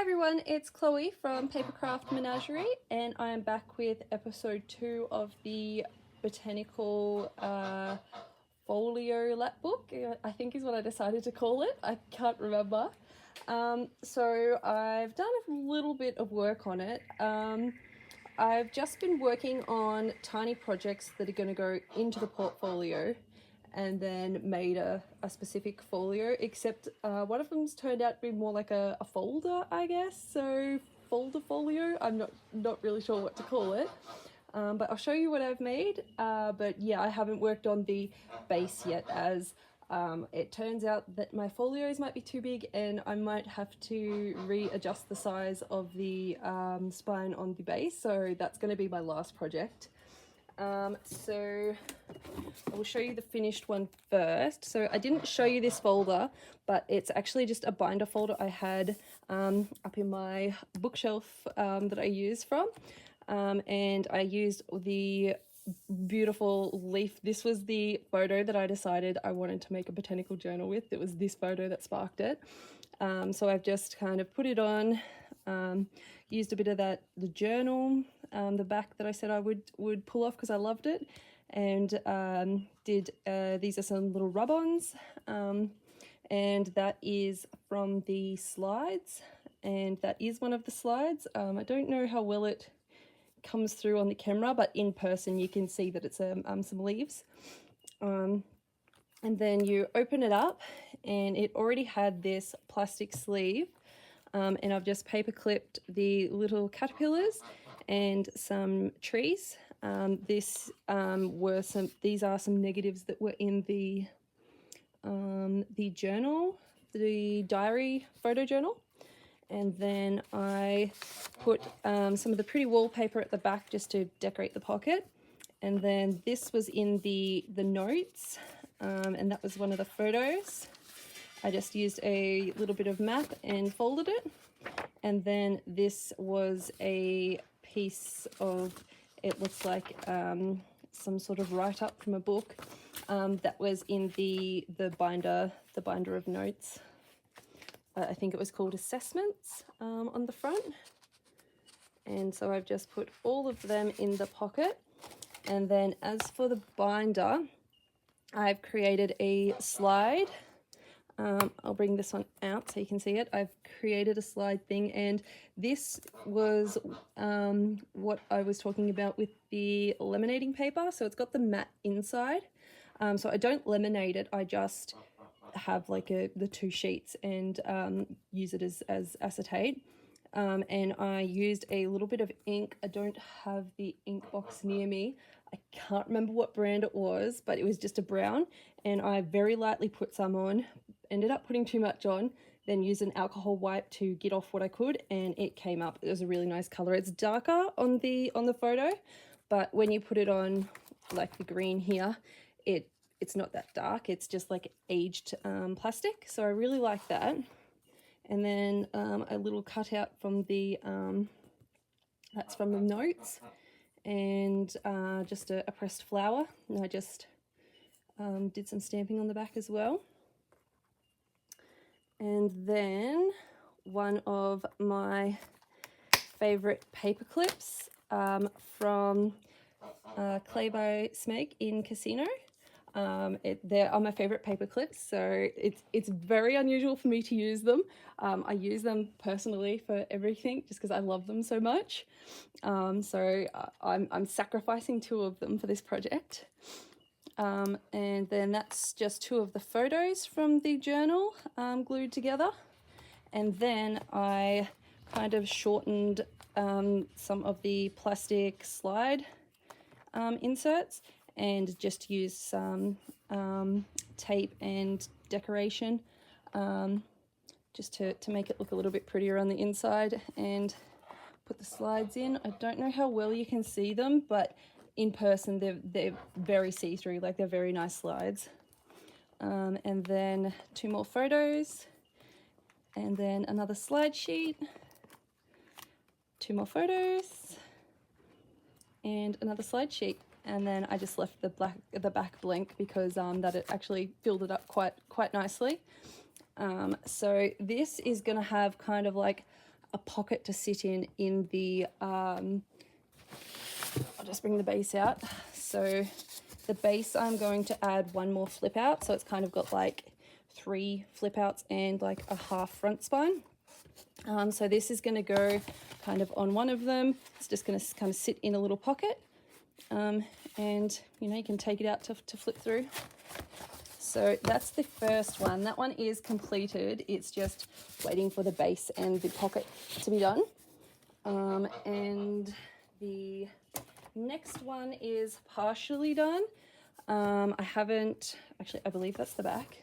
everyone, it's Chloe from Papercraft Menagerie, and I am back with episode 2 of the Botanical Folio Lapbook, I think is what I decided to call it. I can't remember. So I've done a little bit of work on it. I've just been working on tiny projects that are going to go into the portfolio, and then made a specific folio, except one of them's turned out to be more like a folder, I guess. So folder folio, I'm not really sure what to call it. But I'll show you what I've made. But yeah, I haven't worked on the base yet, as it turns out that my folios might be too big and I might have to readjust the size of the spine on the base. So that's going to be my last project. So I will show you the finished one first. So I didn't show you this folder, but it's actually just a binder folder I had up in my bookshelf that I use from. And I used the beautiful leaf. This was the photo that I decided I wanted to make a botanical journal with. It was this photo that sparked it. So I've just kind of put it on, used a bit of the journal, the back that I said I would pull off because I loved it, and did these are some little rub-ons, and that is from the slides, and that is one of the slides. I don't know how well it comes through on the camera, but in person you can see that it's some leaves. And then you open it up, and it already had this plastic sleeve, and I've just paper clipped the little caterpillars and some trees. These are some negatives that were in the journal, the diary photo journal. And then I put some of the pretty wallpaper at the back just to decorate the pocket. And then this was in the notes, and that was one of the photos. I just used a little bit of map and folded it. And then this was a piece of, it looks like some sort of write-up from a book that was in the binder of notes. I think it was called Assessments on the front. And so I've just put all of them in the pocket. And then as for the binder, I've created a slide. I'll bring this one out so you can see it. I've created a slide thing, and this was what I was talking about with the laminating paper. So it's got the matte inside. So I don't laminate it, I just have like the two sheets and use it as acetate. And I used a little bit of ink. I don't have the ink box near me. I can't remember what brand it was, but it was just a brown, and I very lightly put some on, ended up putting too much on, then used an alcohol wipe to get off what I could, and it came up. It was a really nice color. It's darker on the photo, but when you put it on, like the green here, it's not that dark. It's just like aged plastic, so I really like that. And then a little cutout from the that's from the notes, and just a pressed flower, and I just did some stamping on the back as well. And then one of my favorite paper clips from Clay by Smeg in Casino. They are my favorite paper clips, so it's very unusual for me to use them. I use them personally for everything just because I love them so much. So I'm sacrificing 2 of them for this project. And then that's just 2 of the photos from the journal glued together. And then I kind of shortened some of the plastic slide inserts, and just use some tape and decoration just to make it look a little bit prettier on the inside, and put the slides in. I don't know how well you can see them, but in person they're very see-through, like they're very nice slides. And then 2 more photos, and then another slide sheet, 2 more photos, and another slide sheet. And then I just left the back blank because that it actually filled it up quite nicely. So this is going to have kind of like a pocket to sit in the, I'll just bring the base out. So the base, I'm going to add one more flip out. So it's kind of got like 3 flip outs and like a half front spine. So this is going to go kind of on one of them. It's just going to kind of sit in a little pocket. And you know, you can take it out to flip through. So that's the first one. That one is completed. It's just waiting for the base and the pocket to be done. And the next one is partially done. I haven't, actually, I believe that's the back.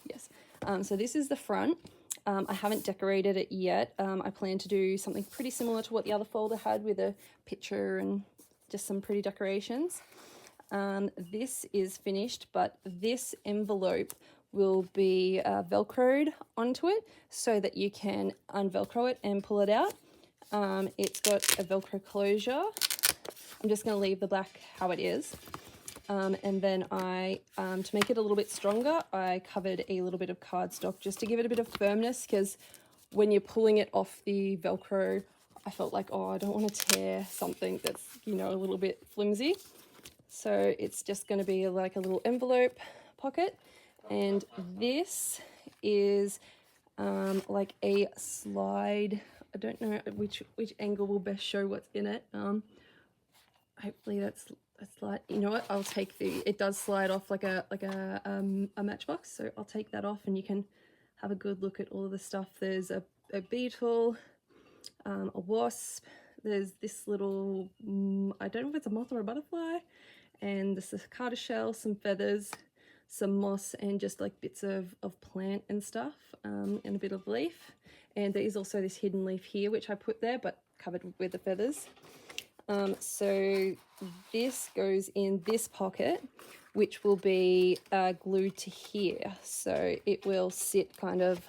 Yes. So this is the front. I haven't decorated it yet. I plan to do something pretty similar to what the other folder had, with a picture and just some pretty decorations. This is finished, but this envelope will be velcroed onto it so that you can unvelcro it and pull it out. It's got a velcro closure. I'm just going to leave the black how it is. And then to make it a little bit stronger, I covered a little bit of cardstock just to give it a bit of firmness, because when you're pulling it off the velcro, I felt like, oh, I don't want to tear something that's, you know, a little bit flimsy. So it's just going to be like a little envelope pocket. And this is like a slide. I don't know which angle will best show what's in it. Hopefully that's a slide. You know what? I'll take it does slide off like a matchbox. So I'll take that off and you can have a good look at all of the stuff. There's a beetle, a wasp. There's this little, I don't know if it's a moth or a butterfly. And this is a cicada shell, some feathers, some moss, and just like bits of plant and stuff, and a bit of leaf. And there is also this hidden leaf here, which I put there, but covered with the feathers. So this goes in this pocket, which will be glued to here. So it will sit kind of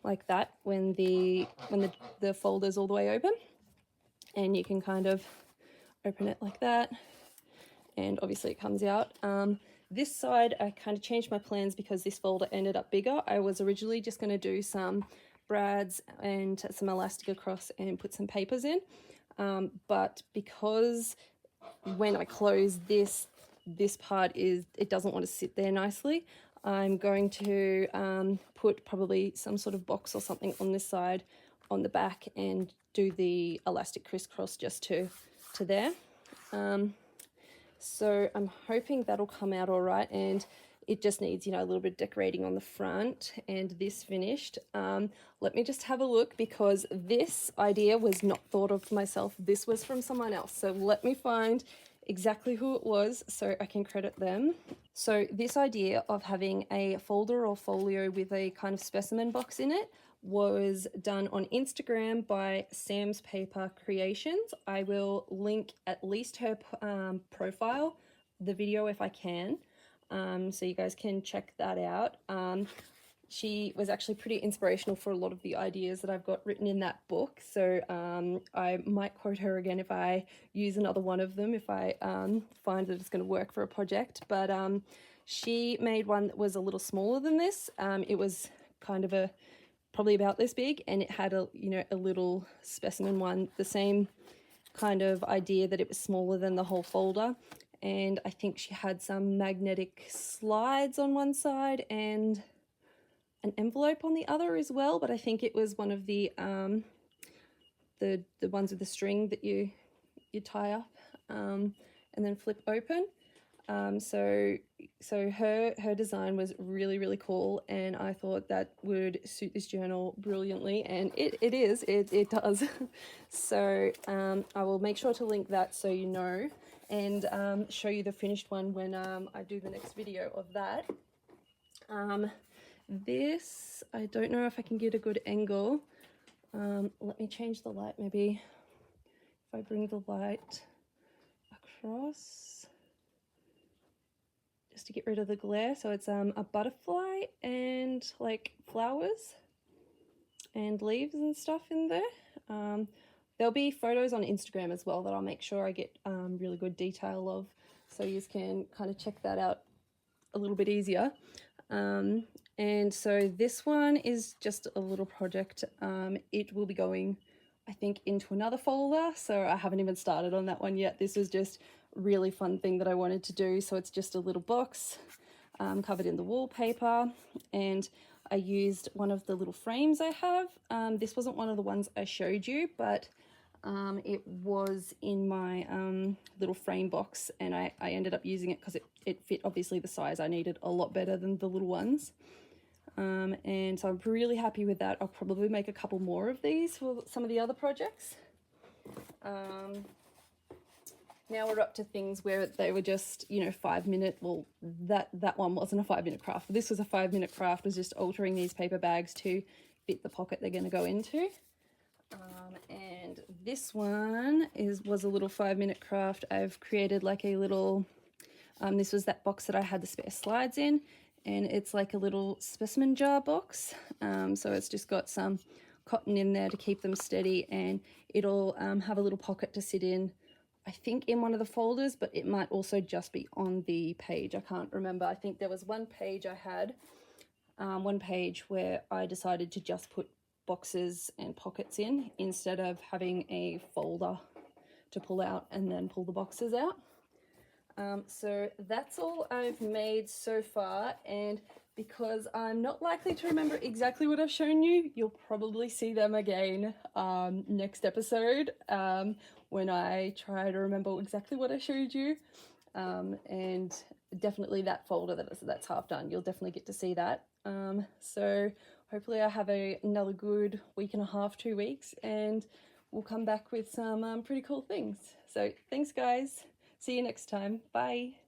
like that when the folder's all the way open. And you can kind of open it like that. And obviously it comes out. This side, I kind of changed my plans because this folder ended up bigger. I was originally just going to do some brads and some elastic across and put some papers in. But because when I close this part it doesn't want to sit there nicely, I'm going to put probably some sort of box or something on this side, on the back, and do the elastic crisscross just to there. So I'm hoping that'll come out all right, and it just needs, you know, a little bit of decorating on the front, and this finished. Let me just have a look, because this idea was not thought of myself. This was from someone else. So let me find exactly who it was so I can credit them. So this idea of having a folder or folio with a kind of specimen box in it was done on Instagram by Sam's Paper Creations. I will link at least her profile, the video if I can, so you guys can check that out. She was actually pretty inspirational for a lot of the ideas that I've got written in that book, so I might quote her again if I use another one of them, if I find that it's going to work for a project. But she made one that was a little smaller than this. It was kind of probably about this big, and it had a little specimen one, the same kind of idea, that it was smaller than the whole folder. And I think she had some magnetic slides on one side and an envelope on the other as well, but I think it was one of the ones with the string that you tie up and then flip open. So her design was really, really cool, and I thought that would suit this journal brilliantly, and it does. So I will make sure to link that so you know, and show you the finished one when I do the next video of that. This, I don't know if I can get a good angle. Let me change the light, maybe if I bring the light across, just to get rid of the glare. So it's a butterfly and like flowers and leaves and stuff in there. There'll be photos on Instagram as well that I'll make sure I get really good detail of, so you can kind of check that out a little bit easier. And so this one is just a little project. It will be going, I think, into another folder, so I haven't even started on that one yet. This was just a really fun thing that I wanted to do. So it's just a little box covered in the wallpaper, and I used one of the little frames I have. This wasn't one of the ones I showed you, but it was in my little frame box, and I ended up using it because it fit obviously the size I needed a lot better than the little ones. And so I'm really happy with that. I'll probably make a couple more of these for some of the other projects. Now we're up to things where they were just, you know, 5-minute. Well, that one wasn't a 5-minute craft, but this was a 5-minute craft, was just altering these paper bags to fit the pocket they're going to go into. And this one was a little 5-minute craft. I've created like a little, this was that box that I had the spare slides in, and it's like a little specimen jar box. So it's just got some cotton in there to keep them steady, and it'll have a little pocket to sit in, I think in one of the folders, but it might also just be on the page. I can't remember. I think there was one page I had, one page where I decided to just put boxes and pockets in instead of having a folder to pull out and then pull the boxes out. So that's all I've made so far, and because I'm not likely to remember exactly what I've shown you, you'll probably see them again next episode when I try to remember exactly what I showed you. And definitely that folder that's half done, you'll definitely get to see that. So hopefully I have another good week and a half, 2 weeks, and we'll come back with some pretty cool things. So thanks guys. See you next time. Bye.